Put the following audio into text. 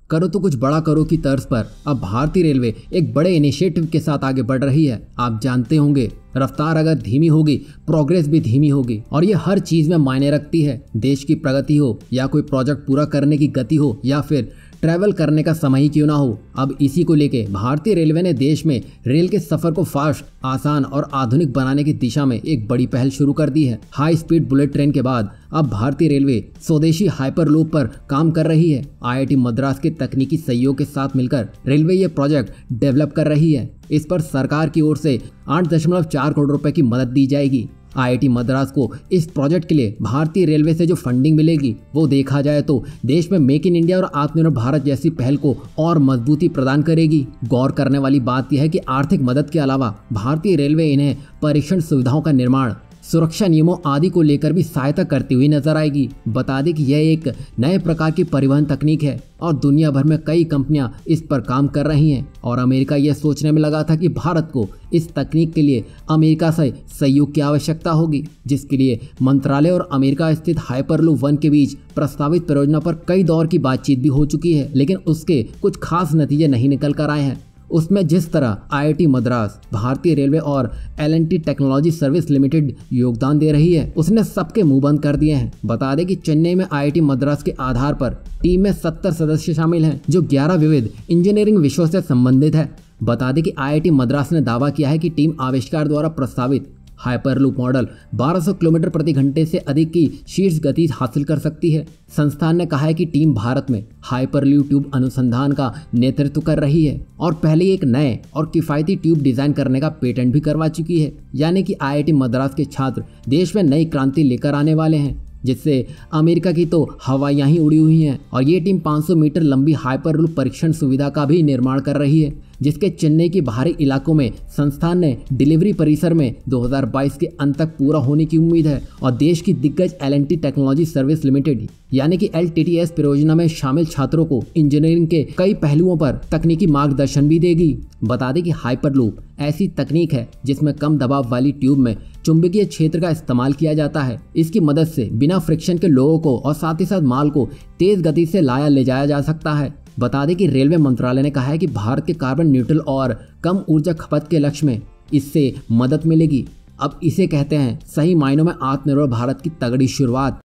करो तो कुछ बड़ा करो की तर्ज पर अब भारतीय रेलवे एक बड़े इनिशिएटिव के साथ आगे बढ़ रही है। आप जानते होंगे, रफ्तार अगर धीमी होगी, प्रोग्रेस भी धीमी होगी, और ये हर चीज में मायने रखती है। देश की प्रगति हो या कोई प्रोजेक्ट पूरा करने की गति हो या फिर ट्रैवल करने का समय ही क्यों ना हो। अब इसी को लेके भारतीय रेलवे ने देश में रेल के सफर को फास्ट, आसान और आधुनिक बनाने की दिशा में एक बड़ी पहल शुरू कर दी है। हाई स्पीड बुलेट ट्रेन के बाद अब भारतीय रेलवे स्वदेशी हाइपरलूप पर काम कर रही है। IIT मद्रास के तकनीकी सहयोग के साथ मिलकर रेलवे ये प्रोजेक्ट डेवलप कर रही है। इस पर सरकार की ओर से 8.4 करोड़ रुपए की मदद दी जाएगी। IIT मद्रास को इस प्रोजेक्ट के लिए भारतीय रेलवे से जो फंडिंग मिलेगी वो देखा जाए तो देश में मेक इन इंडिया और आत्मनिर्भर भारत जैसी पहल को और मजबूती प्रदान करेगी। गौर करने वाली बात यह है कि आर्थिक मदद के अलावा भारतीय रेलवे इन्हें परीक्षण सुविधाओं का निर्माण, सुरक्षा नियमों आदि को लेकर भी सहायता करती हुई नजर आएगी। बता दें कि यह एक नए प्रकार की परिवहन तकनीक है और दुनिया भर में कई कंपनियां इस पर काम कर रही हैं, और अमेरिका यह सोचने में लगा था कि भारत को इस तकनीक के लिए अमेरिका से सहयोग की आवश्यकता होगी, जिसके लिए मंत्रालय और अमेरिका स्थित हाइपरलूप 1 के बीच प्रस्तावित परियोजना पर कई दौर की बातचीत भी हो चुकी है, लेकिन उसके कुछ खास नतीजे नहीं निकल कर आए हैं। उसमें जिस तरह IIT मद्रास, भारतीय रेलवे और L&T टेक्नोलॉजी सर्विस लिमिटेड योगदान दे रही है, उसने सबके मुंह बंद कर दिए हैं। बता दें कि चेन्नई में IIT मद्रास के आधार पर टीम में 70 सदस्य शामिल हैं, जो 11 विविध इंजीनियरिंग विषयों से संबंधित है। बता दें कि IIT मद्रास ने दावा किया है कि टीम आविष्कार द्वारा प्रस्तावित हाइपरलूप मॉडल 1200 किलोमीटर प्रति घंटे से अधिक की शीर्ष गति हासिल कर सकती है। संस्थान ने कहा है कि टीम भारत में हाइपरलूप ट्यूब अनुसंधान का नेतृत्व कर रही है और पहले एक नए और किफायती ट्यूब डिजाइन करने का पेटेंट भी करवा चुकी है। यानी कि IIT मद्रास के छात्र देश में नई क्रांति लेकर आने वाले हैं, जिससे अमेरिका की तो हवाइयां ही उड़ी हुई हैं। और ये टीम 500 मीटर लंबी हाइपरलूप परीक्षण सुविधा का भी निर्माण कर रही है, जिसके चेन्नई के बाहरी इलाकों में संस्थान ने डिलीवरी परिसर में 2022 के अंत तक पूरा होने की उम्मीद है। और देश की दिग्गज L&T टेक्नोलॉजी सर्विस लिमिटेड यानी कि LTTS परियोजना में शामिल छात्रों को इंजीनियरिंग के कई पहलुओं पर तकनीकी मार्गदर्शन भी देगी। बता दें कि हाइपरलूप ऐसी तकनीक है जिसमें कम दबाव वाली ट्यूब में चुंबकीय क्षेत्र का इस्तेमाल किया जाता है। इसकी मदद से बिना फ्रिक्शन के लोगों को और साथ ही साथ माल को तेज गति से लाया ले जाया जा सकता है। बता दें कि रेलवे मंत्रालय ने कहा है कि भारत के कार्बन न्यूट्रल और कम ऊर्जा खपत के लक्ष्य में इससे मदद मिलेगी। अब इसे कहते हैं सही मायनों में आत्मनिर्भर भारत की तगड़ी शुरुआत।